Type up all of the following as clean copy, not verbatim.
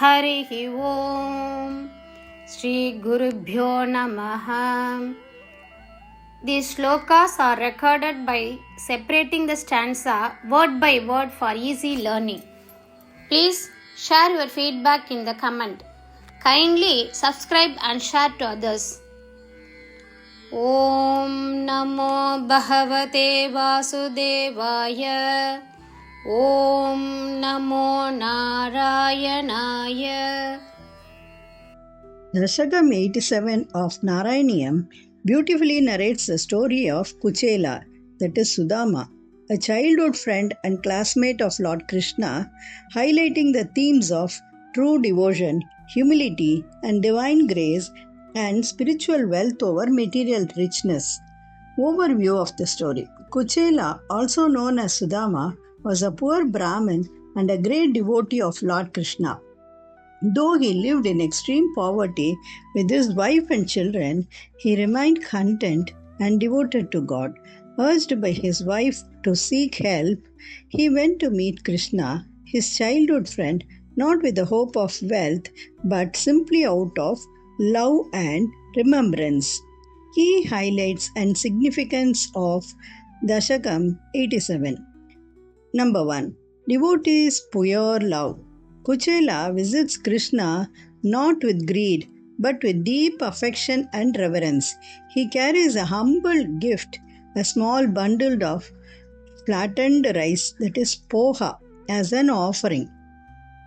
Harihi Om. Shri Gurubhyo Namaha. These shlokas are recorded by separating the stanza word by word for easy learning. Please share your feedback in the comment. Kindly subscribe and share to others. Om Namo Bhagavate Vasudevaya. Om Namo Narayanaya. Dashakam 87 of Narayaniyam beautifully narrates the story of Kuchela, that is Sudama, a childhood friend and classmate of Lord Krishna, highlighting the themes of true devotion, humility, and divine grace, and spiritual wealth over material richness. Overview of the story. Kuchela, also known as Sudama, was a poor Brahmin and a great devotee of Lord Krishna. Though he lived in extreme poverty with his wife and children, he remained content and devoted to God. Urged by his wife to seek help, he went to meet Krishna, his childhood friend, not with the hope of wealth, but simply out of love and remembrance. Key highlights and significance of Dashakam 87. Number 1. Devotees' pure love. Kuchela visits Krishna not with greed but with deep affection and reverence. He carries a humble gift, a small bundle of flattened rice, that is poha, as an offering.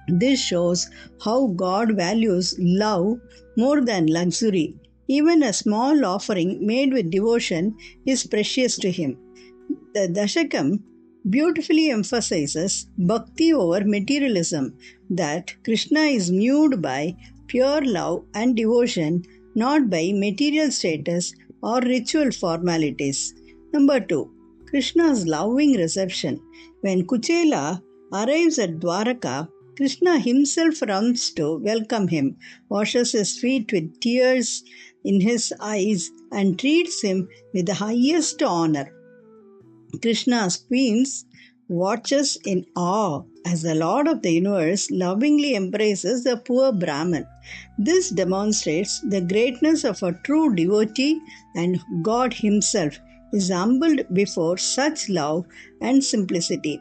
This shows how God values love more than luxury. Even a small offering made with devotion is precious to him. The Dashakam beautifully emphasizes bhakti over materialism, that Krishna is moved by pure love and devotion, not by material status or ritual formalities. Number 2. Krishna's loving reception. When Kuchela arrives at Dwaraka, Krishna himself runs to welcome him, washes his feet with tears in his eyes, and treats him with the highest honor. Krishna's queens watches in awe as the Lord of the universe lovingly embraces the poor Brahmin. This demonstrates the greatness of a true devotee, and God himself is humbled before such love and simplicity.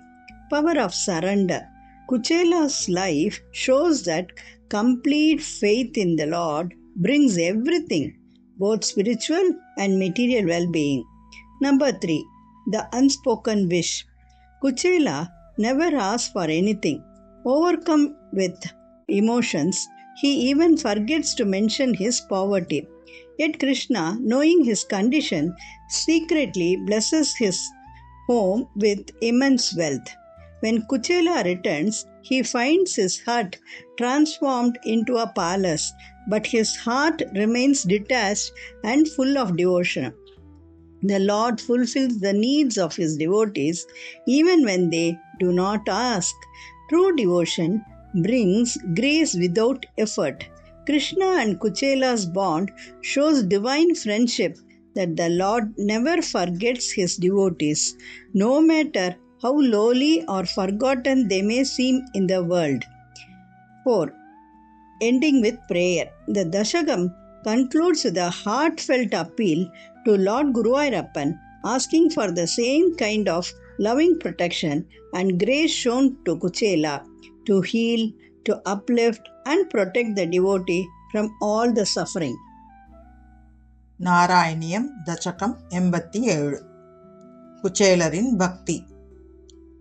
Power of surrender. Kuchela's life shows that complete faith in the Lord brings everything, both spiritual and material well-being. Number 3. The unspoken wish. Kuchela never asks for anything. Overcome with emotions, he even forgets to mention his poverty. Yet Krishna, knowing his condition, secretly blesses his home with immense wealth. When Kuchela returns, he finds his hut transformed into a palace, but his heart remains detached and full of devotion. The Lord fulfills the needs of his devotees even when they do not ask. True devotion brings grace without effort. Krishna and Kuchela's bond shows divine friendship, that the Lord never forgets his devotees, no matter how lowly or forgotten they may seem in the world. 4. Ending with prayer. The Dashakam concludes with a heartfelt appeal to Lord Guruvayurappan, asking for the same kind of loving protection and grace shown to Kuchela, to heal, to uplift and protect the devotee from all the suffering. Narayaneeyam தசகம் 87. குச்சேலரின் பக்தி.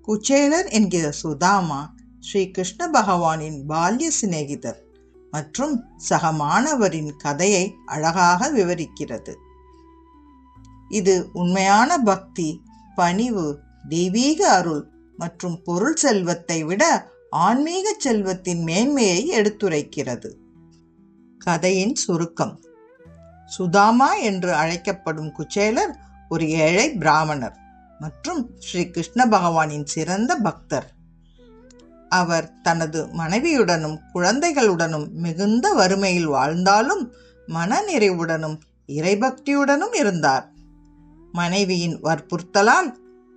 குச்சேலர் என்கிற சுதாமா ஸ்ரீ கிருஷ்ண பகவானின் பால்ய சிநேகிதர் மற்றும் சக மாணவரின் கதையை அழகாக விவரிக்கிறது. இது உண்மையான பக்தி, பணிவு, தெய்வீக அருள் மற்றும் பொருள் செல்வத்தை விட ஆன்மீக செல்வத்தின் மேன்மையை எடுத்துரைக்கிறது. கதையின் சுருக்கம். சுதாமா என்று அழைக்கப்படும் குச்சேலர் ஒரு ஏழை பிராமணர் மற்றும் ஸ்ரீ கிருஷ்ண பகவானின் சிறந்த பக்தர். அவர் தனது மனைவியுடனும் குழந்தைகளுடனும் மிகுந்த வறுமையில் வாழ்ந்தாலும் மனநிறைவுடனும் இறைபக்தியுடனும் இருந்தார். மனைவியின் வற்புறுத்தலால்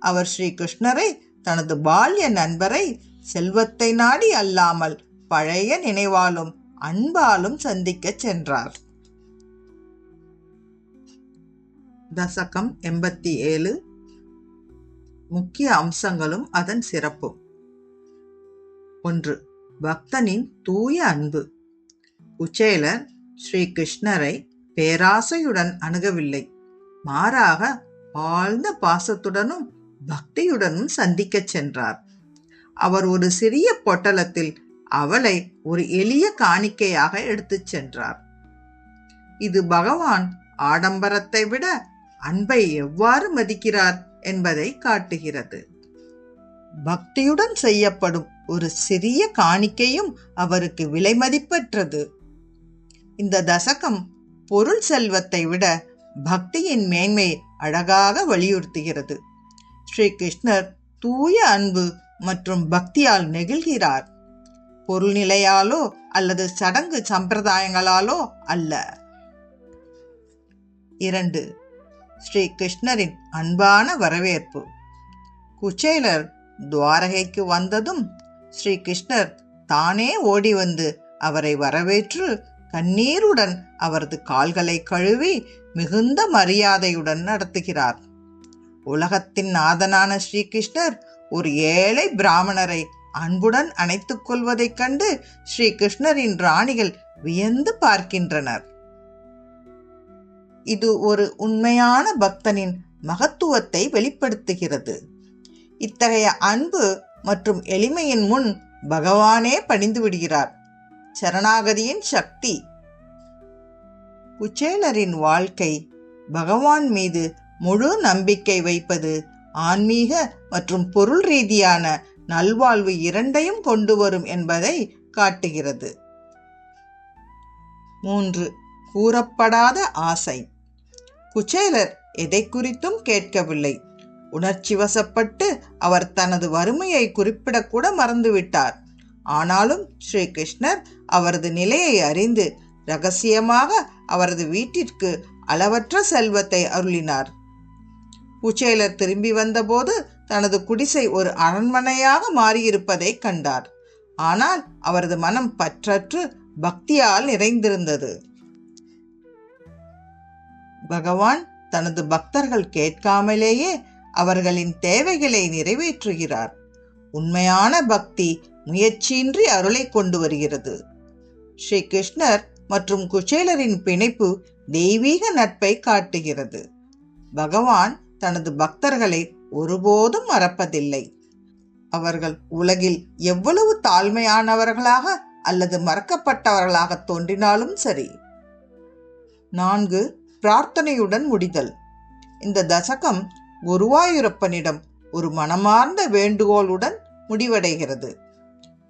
அவர் ஸ்ரீ கிருஷ்ணரை, தனது பால்ய நண்பரை, செல்வத்தை நாடி அல்லாமல் பழைய நினைவாலும் அன்பாலும் சந்திக்க சென்றார். தசகம் 87 முக்கிய அம்சங்களும் அதன் சிறப்பும். 1. பக்தனின் தூய அன்பு. குச்சேலர் ஸ்ரீ கிருஷ்ணரை பேராசையுடன் அணுகவில்லை, மாறாக ஆழ்ந்த பாசத்துடனும் பக்தியுடனும் சந்திக்கச் சென்றார். அவர் ஒரு சிறிய பொட்டலத்தில் அவளை ஒரு எளிய காணிக்கையாக எடுத்துச் சென்றார். இது பகவான் ஆடம்பரத்தை விட அன்பை எவ்வாறு மதிக்கிறார் என்பதை காட்டுகிறது. பக்தியுடன் செய்யப்படும் ஒரு சிறிய காணிக்கையும் அவருக்கு விலை மதிப்பற்றது. இந்த தசகம் பொருள் செல்வத்தை விட பக்தியின் மேன்மை அழகாக வலியுறுத்துகிறது. ஸ்ரீ கிருஷ்ணர் தூய அன்பு மற்றும் பக்தியால் நெகிழ்கிறார், பொருள்நிலையாலோ அல்லது சடங்கு சம்பிரதாயங்களாலோ அல்ல. 2. ஸ்ரீ கிருஷ்ணரின் அன்பான வரவேற்பு. குச்சேலர் துவாரகைக்கு வந்ததும் ஸ்ரீ கிருஷ்ணர் தானே ஓடி வந்து அவரை வரவேற்று கண்ணீருடன் அவரது கால்களை கழுவி மிகுந்த மரியாதையுடன் நடத்துகிறார். உலகத்தின் நாதனான ஸ்ரீகிருஷ்ணர் ஒரு ஏழை பிராமணரை அன்புடன் அணைத்துக் கொள்வதைக் கண்டு ஸ்ரீகிருஷ்ணரின் ராணிகள் வியந்து பார்க்கின்றனர். இது ஒரு உண்மையான பக்தனின் மகத்துவத்தை வெளிப்படுத்துகிறது. இத்தகைய அன்பு மற்றும் எளிமையின் முன் பகவானே பணிந்து விடுகிறார். சரணாகதியின் சக்தி. குச்சேலரின் வாழ்க்கை பகவான் மீது முழு நம்பிக்கை வைப்பது ஆன்மீக மற்றும் பொருள் ரீதியான நல்வாழ்வு இரண்டையும் கொண்டு வரும் என்பதை காட்டுகிறது. 3. கூறப்படாத ஆசை. குச்சேலர் எதை குறித்தும் கேட்கவில்லை. உணர்ச்சி வசப்பட்டு அவர் தனது வறுமையை குறிப்பிடக்கூட மறந்துவிட்டார். ஆனாலும் ஸ்ரீ கிருஷ்ணர் அவரது நிலையை அறிந்து இரகசியமாக அவரது வீட்டிற்கு அளவற்ற செல்வத்தை அருளினார். குச்சேலர் திரும்பி வந்தபோது தனது குடிசை ஒரு அரண்மனையாக மாறியிருப்பதை கண்டார். ஆனால் அவரது மனம் பற்றற்று பக்தியால் நிறைந்திருந்தது. பகவான் தனது பக்தர்கள் கேட்காமலேயே அவர்களின் தேவைகளை நிறைவேற்றுகிறார். உண்மையான பக்தி முயற்சியின்றி அருளை கொண்டு வருகிறது. ஸ்ரீ கிருஷ்ணர் மற்றும் குச்சேலரின் பிணைப்பு தெய்வீக நட்பை காட்டுகிறது. பகவான் தனது பக்தர்களை ஒருபோதும் மறப்பதில்லை. அவர்கள் உலகில் எவ்வளவு தாழ்மையானவர்களாக அல்லது மறக்கப்பட்டவர்களாக தோன்றினாலும் சரி. 4. பிரார்த்தனையுடன் முடிதல். இந்த தசகம் குருவாயூரப்பனிடம் ஒரு மனமார்ந்த வேண்டுகோளுடன் முடிவடைகிறது.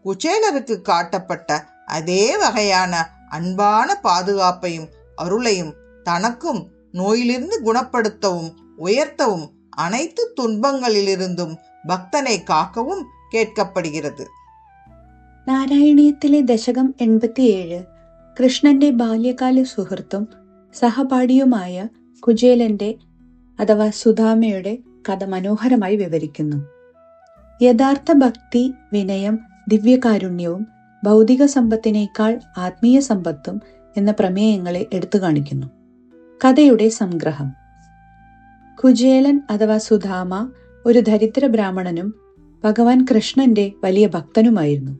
குச்சேலருக்கு காட்டப்பட்ட அதே வகையான அன்பான பாதுகாப்பையும் அருளையும் தனக்கும் நோயிலிருந்து குணப்படுத்தவும் உயர்த்தவும் அனைத்து துன்பங்களிலிருந்தும் பக்தனை കാക്കവും കേൾക്കപ്പെടുகிறது. നാരായണീയത്തിലെ ദശകം 87 കൃഷ്ണന്റെ ബാല്യകാല സുഹൃത്തും സഹപാഠിയുമായ കുചേലന്റെ അഥവാ സുധാമയുടെ കഥ മനോഹരമായി വിവരിക്കുന്നു. യഥാർത്ഥ ഭക്തി, വിനയം, ദിവ്യകാരുണ്യവും ഭൗതിക സമ്പത്തിനേക്കാൾ ആത്മീയ സമ്പത്തും എന്ന പ്രമേയങ്ങളെ എടുത്തു കാണിക്കുന്നു. കഥയുടെ സംഗ്രഹം. കുചേലൻ അഥവാ സുധാമ ഒരു ദരിദ്ര ബ്രാഹ്മണനും ഭഗവാൻ കൃഷ്ണന്റെ വലിയ ഭക്തനുമായിരുന്നു.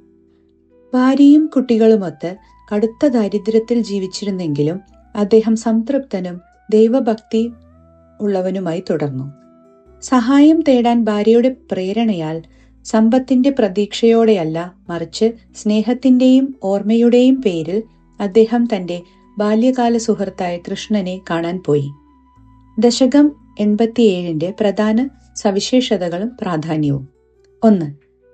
ഭാര്യയും കുട്ടികളുമൊത്ത് കടുത്ത ദാരിദ്ര്യത്തിൽ ജീവിച്ചിരുന്നെങ്കിലും അദ്ദേഹം സംതൃപ്തനും ദൈവഭക്തി ഉള്ളവനുമായി തുടർന്നു. സഹായം തേടാൻ ഭാര്യയുടെ പ്രേരണയാൽ സമ്പത്തിന്റെ പ്രതീക്ഷയോടെയല്ല, മറിച്ച് സ്നേഹത്തിന്റെയും ഓർമ്മയുടെയും പേരിൽ അദ്ദേഹം തന്റെ ബാല്യകാല സുഹൃത്തായ കൃഷ്ണനെ കാണാൻ പോയി. ദശകം 87 പ്രധാന സവിശേഷതകളും പ്രാധാന്യവും. 1.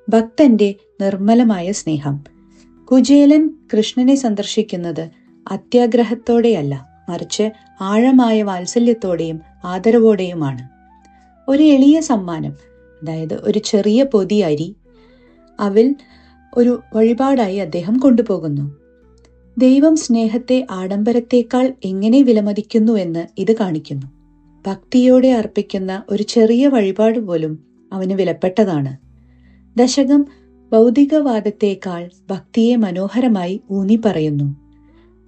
ഭക്തന്റെ നിർമ്മലമായ സ്നേഹം. കുചേലൻ കൃഷ്ണനെ സന്ദർശിക്കുന്നത് അത്യാഗ്രഹത്തോടെയല്ല, മറിച്ച് ആഴമായ വാത്സല്യത്തോടെയും ആദരവോടെയുമാണ്. ഒരു എളിയ സമ്മാനം, അതായത് ഒരു ചെറിയ പൊതി അരി, അവൽ ഒരു വഴിപാടായി അദ്ദേഹം കൊണ്ടുപോകുന്നു. ദൈവം സ്നേഹത്തെ ആഡംബരത്തേക്കാൾ എങ്ങനെ വിലമതിക്കുന്നുവെന്ന് ഇത് കാണിക്കുന്നു. ഭക്തിയോടെ അർപ്പിക്കുന്ന ഒരു ചെറിയ വഴിപാട് പോലും അവന് വിലപ്പെട്ടതാണ്. ദശകം ഭൗതികവാദത്തേക്കാൾ ഭക്തിയെ മനോഹരമായി ഊന്നിപ്പറയുന്നു.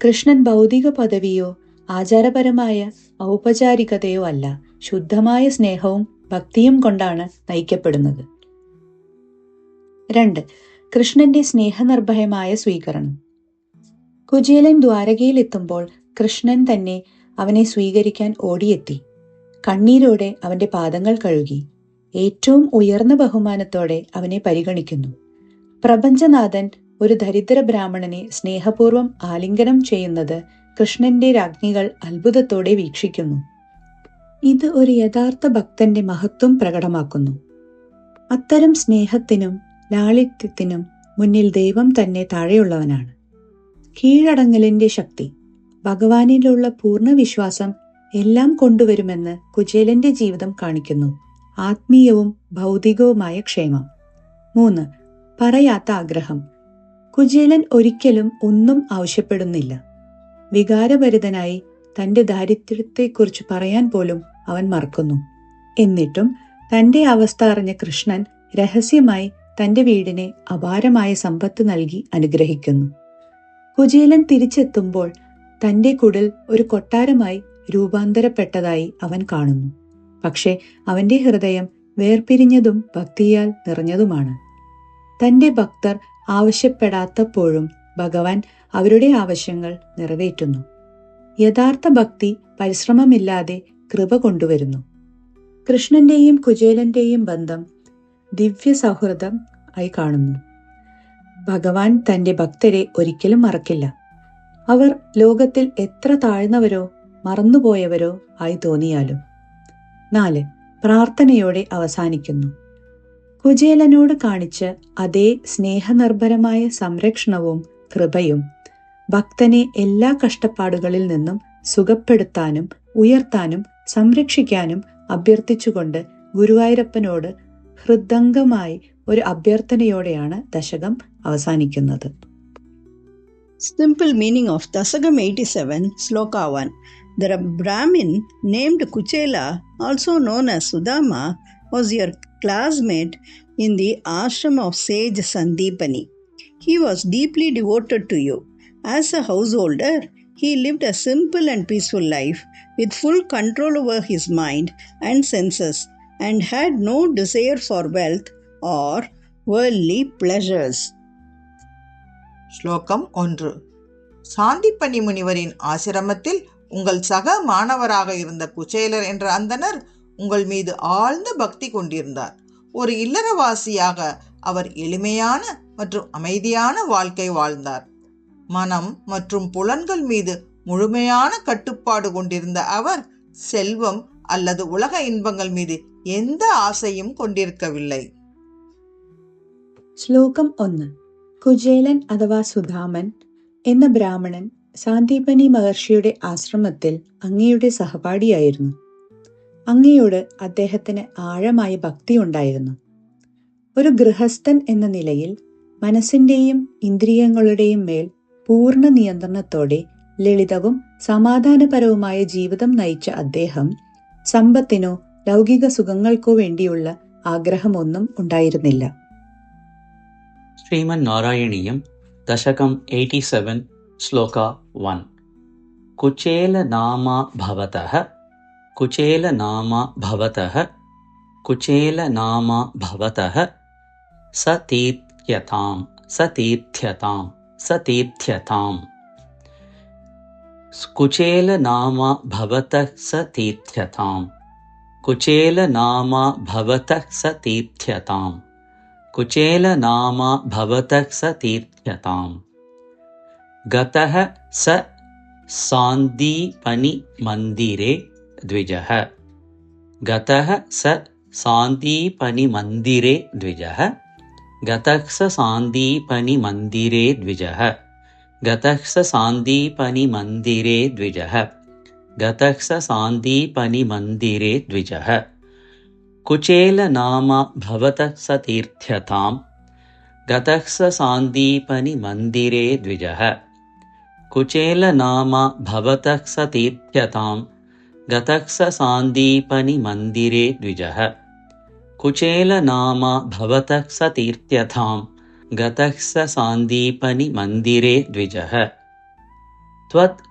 കൃഷ്ണൻ ഭൗതിക പദവിയോ ആചാരപരമായ ഔപചാരികതയോ അല്ല, ശുദ്ധമായ സ്നേഹവും ഭക്തിയും കൊണ്ടാണ് നയിക്കപ്പെടുന്നത്. 2. കൃഷ്ണന്റെ സ്നേഹനിർഭയമായ സ്വീകരണം. കുചേലൻ ദ്വാരകയിലെത്തുമ്പോൾ കൃഷ്ണൻ തന്നെ അവനെ സ്വീകരിക്കാൻ ഓടിയെത്തി. കണ്ണീരോടെ അവന്റെ പാദങ്ങൾ കഴുകി. ഏറ്റവും ഉയർന്ന ബഹുമാനത്തോടെ അവനെ പരിഗണിക്കുന്നു. പ്രപഞ്ചനാഥൻ ഒരു ദരിദ്ര ബ്രാഹ്മണനെ സ്നേഹപൂർവ്വം ആലിംഗനം ചെയ്യുന്നത് കൃഷ്ണന്റെ രാജ്ഞികൾ അത്ഭുതത്തോടെ വീക്ഷിക്കുന്നു. ഇത് ഒരു യഥാർത്ഥ ഭക്തന്റെ മഹത്വം പ്രകടമാക്കുന്നു. അത്തരം സ്നേഹത്തിനും ലാളിത്യത്തിനും മുന്നിൽ ദൈവം തന്നെ താഴെയുള്ളവനാണ്. കീഴടങ്ങലിന്റെ ശക്തി. ഭഗവാനിലുള്ള പൂർണ്ണ വിശ്വാസം എല്ലാം കൊണ്ടുവരുമെന്ന് കുചേലന്റെ ജീവിതം കാണിക്കുന്നു. ആത്മീയവും ഭൗതികവുമായ ക്ഷേമം. 3. പറയാത്ത ആഗ്രഹം. കുചേലൻ ഒരിക്കലും ഒന്നും ആവശ്യപ്പെടുന്നില്ല. വികാരഭരിതനായി തന്റെ ദാരിദ്ര്യത്തെക്കുറിച്ച് പറയാൻ പോലും അവൻ മറക്കുന്നു. എന്നിട്ടും തന്റെ അവസ്ഥ അറിഞ്ഞ കൃഷ്ണൻ രഹസ്യമായി തന്റെ വീടിനെ അപാരമായ സമ്പത്ത് നൽകി അനുഗ്രഹിക്കുന്നു. കുചേലൻ തിരിച്ചെത്തുമ്പോൾ തന്റെ കുടിൽ ഒരു കൊട്ടാരമായി രൂപാന്തരപ്പെട്ടതായി അവൻ കാണുന്നു. പക്ഷേ അവന്റെ ഹൃദയം വേർപിരിഞ്ഞതും ഭക്തിയാൽ നിറഞ്ഞതുമാണ്. തന്റെ ഭക്തർ ആവശ്യപ്പെടാത്തപ്പോഴും ഭഗവാൻ അവരുടെ ആവശ്യങ്ങൾ നിറവേറ്റുന്നു. യഥാർത്ഥ ഭക്തി പരിശ്രമമില്ലാതെ കൃപ കൊണ്ടുവരുന്നു. കൃഷ്ണന്റെയും കുചേലന്റെയും ബന്ധം ദിവ്യ സൗഹൃദം ആയി കാണുന്നു. ഭഗവാൻ തന്റെ ഭക്തരെ ഒരിക്കലും മറക്കില്ല. അവർ ലോകത്തിൽ എത്ര താഴ്ന്നവരോ മറന്നുപോയവരോ ആയി തോന്നിയാലും. 4. പ്രാർത്ഥനയോടെ അവസാനിക്കുന്നു. കുചേലനോട് കാണിച്ച അതേ സ്നേഹനിർഭരമായ സംരക്ഷണവും കൃപയും ഭക്തനെ എല്ലാ കഷ്ടപ്പാടുകളിൽ നിന്നും സുഖപ്പെടുത്താനും ഉയർത്താനും സംരക്ഷിക്കാനും അഭ്യർത്ഥിച്ചുകൊണ്ട് ഗുരുവായൂരപ്പനോട് ഹൃദംഗമായി ഒരു അഭ്യർത്ഥനയോടെയാണ് ദശകം അവസാനിക്കുന്നത്. Simple meaning of Dasagam 87, Sloka 1. The Brahmin named Kuchela, also known as Sudama, was your classmate in the ashram of sage Sandipani. He was deeply devoted to you. As a householder, he lived a simple and peaceful life with full control over his mind and senses and had no desire for wealth or worldly pleasures. ஸ்லோகம் 1. சாந்திப்பனி முனிவரின் ஆசிரமத்தில் உங்கள் சக மாணவராக இருந்த குச்சேலர் என்ற அந்தணர் உங்கள் மீது ஆழ்ந்த பக்தி கொண்டிருந்தார். ஒரு இல்லறவாசியாக அவர் எளிமையான மற்றும் அமைதியான வாழ்க்கை வாழ்ந்தார். மனம் மற்றும் புலன்கள் மீது முழுமையான கட்டுப்பாடு கொண்டிருந்த அவர் செல்வம் அல்லது உலக இன்பங்கள் மீது எந்த ஆசையும் கொண்டிருக்கவில்லை. ശ്ലോകം 1. കുചേലൻ അഥവാ സുധാമൻ എന്ന ബ്രാഹ്മണൻ സാന്ദീപനി മഹർഷിയുടെ ആശ്രമത്തിൽ അങ്ങയുടെ സഹപാഠിയായിരുന്നു. അങ്ങയോട് അദ്ദേഹത്തിന് ആഴമായ ഭക്തി ഉണ്ടായിരുന്നു. ഒരു ഗൃഹസ്ഥൻ എന്ന നിലയിൽ മനസ്സിന്റെയും ഇന്ദ്രിയങ്ങളുടെയും മേൽ പൂർണ്ണ നിയന്ത്രണത്തോടെ ലളിതവും സമാധാനപരവുമായ ജീവിതം നയിച്ച അദ്ദേഹം സമ്പത്തിനോ ലൗകിക സുഖങ്ങൾക്കോ വേണ്ടിയുള്ള ആഗ്രഹമൊന്നും ഉണ്ടായിരുന്നില്ല. ശ്രീമൻ നാരായണീയം ദശകം 87 ശ്ലോക 1. കുചേലനാമ ഭവതഃ കുചേലനാമ ഭവതഃ കുചേലനാമ ഭവതഃ സതീർത്ഥ്യതാം സതീർത്ഥ്യതാം സതീർത്ഥ്യതാം. കുചേലനാമ ഭവതഃ സതീർത്ഥ്യതാം കുചേലനാമ ഭവതഃ സതീർത്ഥ്യതാം കുചേലനാമ ഭവതഃ സതീർത്ഥ്യതാം. ഗതഃ സ സാന്ദീപനി മന്ദിരേ ദ്വിജഃ ഗതഃ സ സാന്ദീപനി മന്ദിരേ ദ്വിജഃ ഗതഃ സ സാന്ദീപനി മന്ദിരേ ദ്വിജഃ ഗതഃ സ സാന്ദീപനി മന്ദിരേ ദ്വിജഃ ഗതഃ സ സാന്ദീപനി മന്ദിരേ ദ്വിജഃ. കുചേലനാമ ഭവതഃ സതീർത്ഥ്യതാം ഗതഃ സ സാന്ദീപനി മന്ദിരേ ദ്വിജഃ കുചേലനാമ ഭവതഃ സതീർത്ഥ്യതാം ഗതഃ സ സാന്ദീപനി മന്ദിരേ ദ്വിജഃ കുചേലനാമ ഭവതഃ സതീർത്ഥ്യതാം गतः स सान्दीपनिमन्दिरे द्विजः त्वत्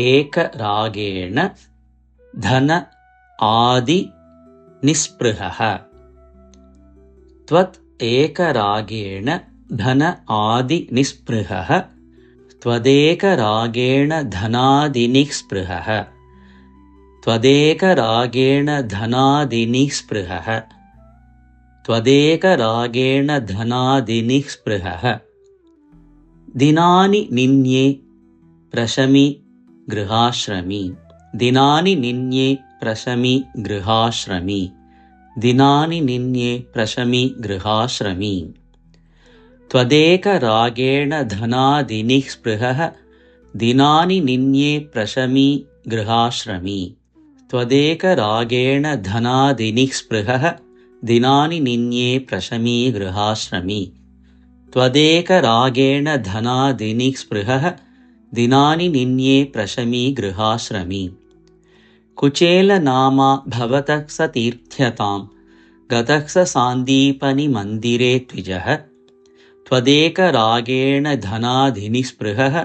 एकरागेण धन आदि निःस्पृहः त्वत् एकरागेण धन आदि निःस्पृहः त्वदेकरागेण धनादिनिःस्पृहः त्वदेकरागेण धनादिनिःस्पृहः त्वदेकरागेण धनादिनिःस्पृहः दिनानि निन्ये प्रशमि गृहाश्रमी दिनानि निन्ये प्रशमि गृहाश्रमी दिनानि निन्ये प्रशमि गृहाश्रमी त्वदेकरागेण धनादिनिःस्पृहः दिनानि निन्ये प्रशमि गृहाश्रमी त्वदेकरागेण धनादिनिःस्पृहः दिनानि निन्ये प्रशमि गृहाश्रमी त्वदेकरागेण धनादिनिःस्पृहः दिनानि निन्ये प्रशमि गृहाश्रमी कुचेलनामा भवतः स तीर्थ्यतां गतः स सान्दीपनिमन्दिरे द्विजः त्वदेकरागेण धनादिनिःस्पृहः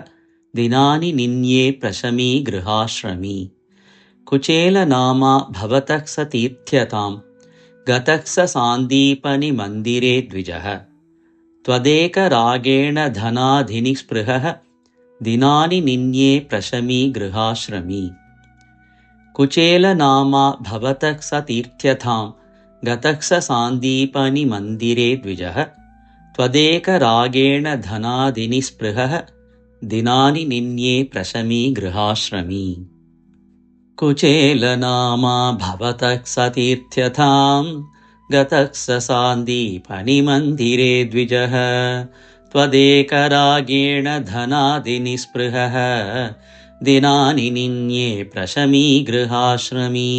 दिनानि निन्ये प्रशमि गृहाश्रमी कुचेलनामा भवतः स तीर्थ्यतां गतः स सान्दीपनिमन्दिरे द्विजः त्वदेकरागेण धनादिनिःस्पृहः दिनानि निन्ये प्रशमि गृहाश्रमी कुचेलनामा भवतः स तीर्थ्यतां गतः स सान्दीपनिमन्दिरे द्विजः त्वदेकरागेण धनादिनिःस्पृहः दिनानि निन्ये प्रशमि गृहाश्रमी कुचेलनामा भवतः स तीर्थ्यतां गतः स सान्दीपनिमन्दिरे द्विजः त्वदेकरागेण धनादिनिःस्पृहः दिनानि निन्ये प्रशमि गृहाश्रमी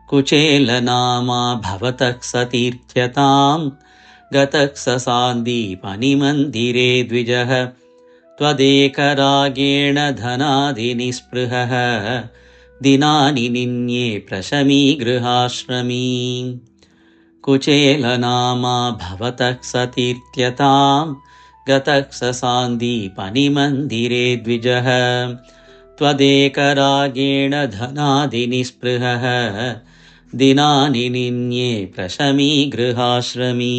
कुचेलनामा भवतः स तीर्थ्यतां गतः स सान्दीपनिमन्दिरे द्विजः त्वदेकरागेण धनादिनिःस्पृहः दिनानि निन्ये प्रशमि गृहाश्रमी कुचेलनामा भवतः स तीर्थ्यतां गतः स सान्दीपनिमन्दिरे द्विजः त्वदेकरागेण धनादिनिःस्पृहः दिनानि निन्ये प्रशमि गृहाश्रमी